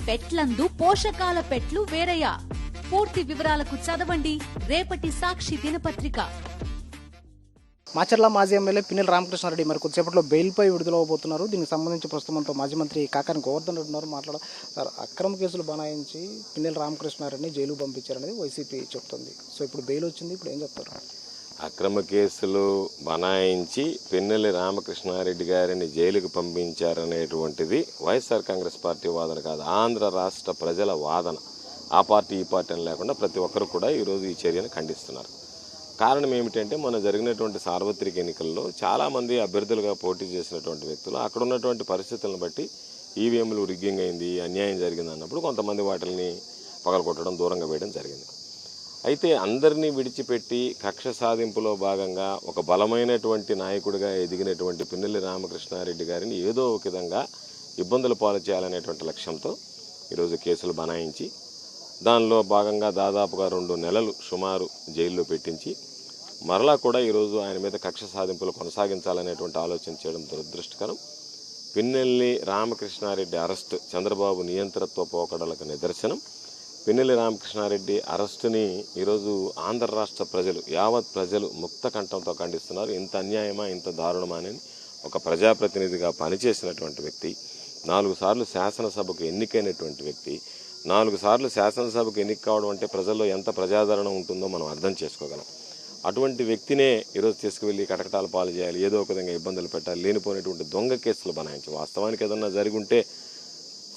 పెట్లందు పోషకాల పెట్లు వేరయ్యా. పూర్తి వివరాలకు చదవండి రేపటి సాక్షి దినపత్రిక. మాచర్ల మాజీ ఎమ్మెల్యే పిన్నెల రామకృష్ణారెడ్డి మరి కొద్దిసేపట్లో బెయిల్పై విడుదలవబోతున్నారు. దీనికి సంబంధించి ప్రస్తుతంతో మాజీ మంత్రి కాకాని గోవర్ధన్ రెడ్డి ఉన్నారు. మాట్లాడారు. అక్రమ కేసులు బనాయించి పిన్నెల రామకృష్ణారెడ్డిని జైలుకు పంపించారనేది వైసీపీ చెప్తుంది. సో ఇప్పుడు బెయిల్ వచ్చింది, ఇప్పుడు ఏం చెప్తారు? అక్రమ కేసులు బనాయించి పిన్నెల రామకృష్ణారెడ్డి గారిని జైలుకు పంపించారనేటువంటిది వైఎస్ఆర్ కాంగ్రెస్ పార్టీ వాదన కాదు, ఆంధ్ర రాష్ట్ర ప్రజల వాదన. ఆ పార్టీ ఈ పార్టీ అని లేకుండా ప్రతి ఒక్కరు కూడా ఈరోజు ఈ చర్యను ఖండిస్తున్నారు. కారణం ఏమిటంటే మన జరిగినటువంటి సార్వత్రిక ఎన్నికల్లో చాలామంది అభ్యర్థులుగా పోటీ చేసినటువంటి వ్యక్తులు అక్కడ ఉన్నటువంటి పరిస్థితులను బట్టి ఈవీఎంలు రిగ్గింగ్ అయింది, అన్యాయం జరిగింది అన్నప్పుడు కొంతమంది వాటిని పగలగొట్టడం, దూరంగా వేయడం జరిగింది. అయితే అందరినీ విడిచిపెట్టి కక్ష సాధింపులో భాగంగా ఒక బలమైనటువంటి నాయకుడిగా ఎదిగినటువంటి పిన్నెల రామకృష్ణారెడ్డి గారిని ఏదో ఒక విధంగా ఇబ్బందులు పాలు చేయాలనేటువంటి లక్ష్యంతో ఈరోజు కేసులు బనాయించి దానిలో భాగంగా దాదాపుగా 2 నెలలు సుమారు జైల్లో పెట్టించి మరలా కూడా ఈరోజు ఆయన మీద కక్ష సాధింపులు కొనసాగించాలనేటువంటి ఆలోచన చేయడం దురదృష్టకరం. పిన్నెల్లి రామకృష్ణారెడ్డి అరెస్టు చంద్రబాబు నియంత్రణతో పోకడలకు నిదర్శనం. పిన్నెల్లి రామకృష్ణారెడ్డి అరెస్టుని ఈరోజు ఆంధ్ర రాష్ట్ర ప్రజలు, యావత్ ప్రజలు ముక్త కంఠంతో ఖండిస్తున్నారు. ఇంత అన్యాయమా, ఇంత దారుణమా అని ఒక ప్రజాప్రతినిధిగా పనిచేసినటువంటి వ్యక్తి, 4 సార్లు శాసనసభకు ఎన్నికైనటువంటి వ్యక్తి, 4 సార్లు శాసనసభకు ఎన్నిక కావడం అంటే ప్రజల్లో ఎంత ప్రజాదరణ ఉంటుందో మనం అర్థం చేసుకోగలం. అటువంటి వ్యక్తినే ఈరోజు తీసుకువెళ్ళి కటకటాల పాలు చేయాలి, ఏదో ఒక విధంగా ఇబ్బందులు పెట్టాలి, లేనిపోయినటువంటి దొంగ కేసులు బనాయించి. వాస్తవానికి ఏదన్నా జరిగి ఉంటే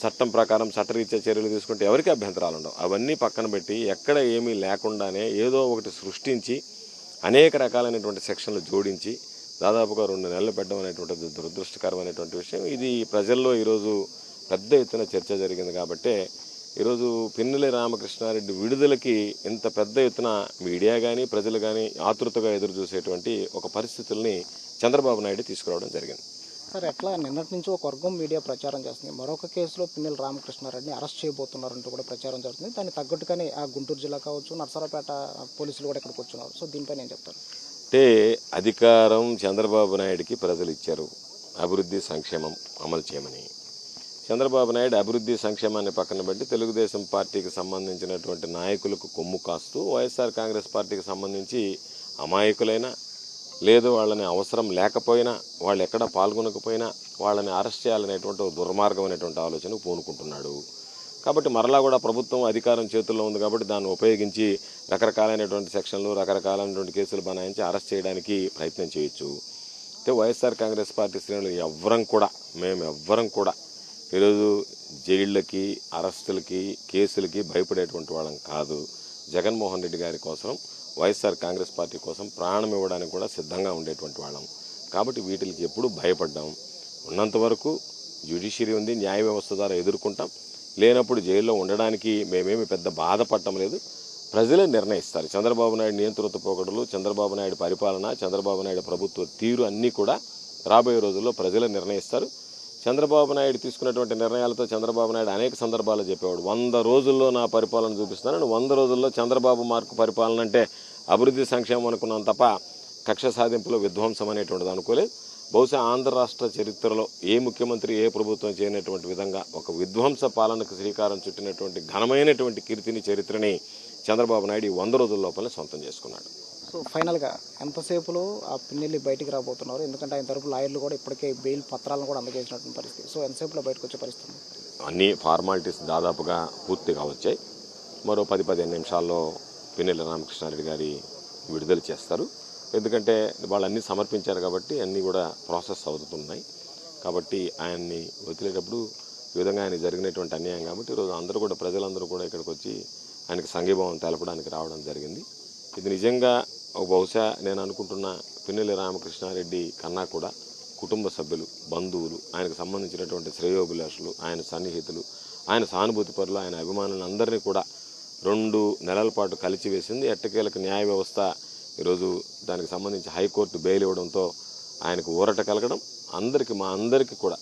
చట్టం ప్రకారం చట్టరీత్యా చర్యలు తీసుకుంటే ఎవరికి అభ్యంతరాలు ఉండవు. అవన్నీ పక్కన పెట్టి ఎక్కడ ఏమీ లేకుండానే ఏదో ఒకటి సృష్టించి అనేక రకాలైనటువంటి సెక్షన్లు జోడించి దాదాపుగా 2 నెలలు పెట్టడం అనేటువంటిది దురదృష్టకరమైనటువంటి విషయం. ఇది ప్రజల్లో ఈరోజు పెద్ద ఎత్తున చర్చ జరిగింది. కాబట్టే ఈరోజు పిన్నెల రామకృష్ణారెడ్డి విడుదలకి ఇంత పెద్ద ఎత్తున మీడియా కానీ ప్రజలు కానీ ఆతృతగా ఎదురు చూసేటువంటి ఒక పరిస్థితుల్ని చంద్రబాబు నాయుడు తీసుకురావడం జరిగింది. సార్, ఎట్లా నిన్నటి నుంచి ఒక వర్గం మీడియా ప్రచారం చేస్తుంది, మరొక కేసులో పిన్నెల రామకృష్ణారెడ్డిని అరెస్ట్ చేయబోతున్నారంటూ కూడా ప్రచారం జరుగుతుంది. దానికి తగ్గట్టుగానే ఆ గుంటూరు జిల్లా కావచ్చు, నర్సరావుపేట పోలీసులు కూడా ఇక్కడికి వచ్చున్నారు. సో దీనిపైన ఏం చెప్తారు? అంటే అధికారం చంద్రబాబు నాయుడికి ప్రజలు ఇచ్చారు, అభివృద్ధి సంక్షేమం అమలు చేయమని. చంద్రబాబు నాయుడు అభివృద్ధి సంక్షేమాన్ని పక్కన పెట్టి తెలుగుదేశం పార్టీకి సంబంధించినటువంటి నాయకులకు కొమ్ము కాస్తూ వైఎస్ఆర్ కాంగ్రెస్ పార్టీకి సంబంధించి అమాయకులైనా లేదు వాళ్ళని అవసరం లేకపోయినా, వాళ్ళు ఎక్కడ పాల్గొనకపోయినా వాళ్ళని అరెస్ట్ చేయాలనేటువంటి దుర్మార్గమైనటువంటి ఆలోచనకు పూనుకుంటున్నాడు. కాబట్టి మరలా కూడా ప్రభుత్వం అధికారం చేతుల్లో ఉంది కాబట్టి దాన్ని ఉపయోగించి రకరకాలైనటువంటి సెక్షన్లు, రకరకాలైనటువంటి కేసులు బనాయించి అరెస్ట్ చేయడానికి ప్రయత్నం చేయొచ్చు. అయితే వైఎస్ఆర్ కాంగ్రెస్ పార్టీ శ్రేణులు ఎవ్వరం కూడా ఈరోజు జైళ్ళకి, అరెస్టులకి, కేసులకి భయపడేటువంటి వాళ్ళం కాదు. జగన్మోహన్ రెడ్డి గారి కోసం, వైఎస్ఆర్ కాంగ్రెస్ పార్టీ కోసం ప్రాణం ఇవ్వడానికి కూడా సిద్ధంగా ఉండేటువంటి వాళ్ళం. కాబట్టి వీటికి ఎప్పుడు భయపడ్డాం. ఉన్నంత వరకు జ్యుడిషియరీ ఉంది, న్యాయ వ్యవస్థ ద్వారా ఎదుర్కొంటాం. లేనప్పుడు జైల్లో ఉండడానికి మేమేమి పెద్ద బాధపడటం లేదు. ప్రజలే నిర్ణయిస్తారు. చంద్రబాబు నాయుడు నియంత్రిత పోకడలు, చంద్రబాబు నాయుడు పరిపాలన, చంద్రబాబు నాయుడు ప్రభుత్వ తీరు అన్నీ కూడా రాబోయే రోజుల్లో ప్రజలే నిర్ణయిస్తారు. చంద్రబాబు నాయుడు తీసుకున్నటువంటి నిర్ణయాలతో చంద్రబాబు నాయుడు అనేక సందర్భాల్లో చెప్పేవాడు, 100 రోజుల్లో నా పరిపాలన చూపిస్తున్నాను. 100 రోజుల్లో చంద్రబాబు మార్కు పరిపాలన అంటే అభివృద్ధి సంక్షేమం అనుకున్నాను తప్ప కక్ష సాధింపులో విధ్వంసం అనేటువంటిది అనుకోలేదు. బహుశా ఆంధ్ర రాష్ట్ర చరిత్రలో ఏ ముఖ్యమంత్రి, ఏ ప్రభుత్వం చేయనటువంటి విధంగా ఒక విధ్వంస పాలనకు శ్రీకారం చుట్టినటువంటి ఘనమైనటువంటి కీర్తిని, చరిత్రని చంద్రబాబు నాయుడు 100 రోజుల లోపలే సొంతం చేసుకున్నాడు. సో ఫైనల్గా ఎంతసేపులో ఆ పిన్నెల్లి బయటికి రాబోతున్నారు? ఎందుకంటే ఆయన తరపు లాయర్లు కూడా ఇప్పటికే బెయిల్ పత్రాలను కూడా అందజేసినటువంటి పరిస్థితి. సో ఎంతసేపులో బయటకు వచ్చే పరిస్థితి? అన్ని ఫార్మాలిటీస్ దాదాపుగా పూర్తిగా వచ్చాయి. మరో 10-15 నిమిషాల్లో పిన్నెల రామకృష్ణారెడ్డి గారి విడుదల చేస్తారు. ఎందుకంటే వాళ్ళు అన్నీ సమర్పించారు కాబట్టి అన్నీ కూడా ప్రాసెస్ అవుతున్నాయి. కాబట్టి ఆయన్ని వదిలేటప్పుడు ఈ విధంగా ఆయన జరిగినటువంటి అన్యాయం కాబట్టి ఈరోజు అందరూ కూడా, ప్రజలందరూ కూడా ఇక్కడికి వచ్చి ఆయనకు సంఘీభావం తెలపడానికి రావడం జరిగింది. ఇది నిజంగా బహుశా నేను అనుకుంటున్న పిన్నెల రామకృష్ణారెడ్డి కన్నా కూడా కుటుంబ సభ్యులు, బంధువులు, ఆయనకు సంబంధించినటువంటి శ్రేయోభిలాషులు, ఆయన సన్నిహితులు, ఆయన సానుభూతి పరులు, ఆయన అభిమానులు అందరినీ కూడా 2 నెలల పాటు కలిచివేసింది. ఎట్టకేలకు న్యాయ వ్యవస్థ ఈరోజు దానికి సంబంధించి హైకోర్టు బెయిల్ ఇవ్వడంతో ఆయనకు ఊరట కలగడం, మా అందరికీ కూడా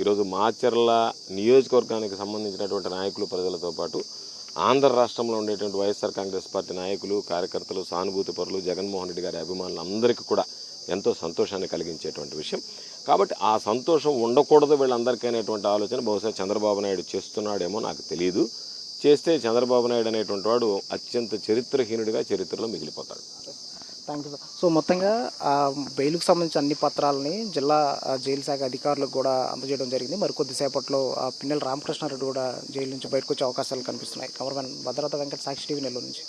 ఈరోజు మాచర్ల నియోజకవర్గానికి సంబంధించినటువంటి నాయకులు, ప్రజలతో పాటు ఆంధ్ర రాష్ట్రంలో ఉండేటువంటి వైఎస్ఆర్ కాంగ్రెస్ పార్టీ నాయకులు, కార్యకర్తలు, సానుభూతి పరులు, జగన్మోహన్ రెడ్డి గారి అభిమానులు అందరికీ కూడా ఎంతో సంతోషాన్ని కలిగించేటువంటి విషయం. కాబట్టి ఆ సంతోషం ఉండకూడదు వీళ్ళందరికీ అనేటువంటి ఆలోచన బహుశా చంద్రబాబు నాయుడు చేస్తున్నాడేమో నాకు తెలియదు. చేస్తే చంద్రబాబు నాయుడు అనేటువంటి వాడు అత్యంత చరిత్రహీనుడిగా చరిత్రలో మిగిలిపోతాడు. Thank you sir. సో మొత్తంగా బెయిల్కు సంబంధించిన అన్ని పత్రాలని జిల్లా జైలు శాఖ అధికారులకు కూడా అందజేయడం జరిగింది. మరి కొద్దిసేపట్లో పిన్నెల రామకృష్ణారెడ్డి కూడా జైలు నుంచి బయటకు వచ్చే అవకాశాలు కనిపిస్తున్నాయి. కెమెరామెన్ భద్రత వెంకట, సాక్షి టీవీ, నెల్లూరు నుంచి.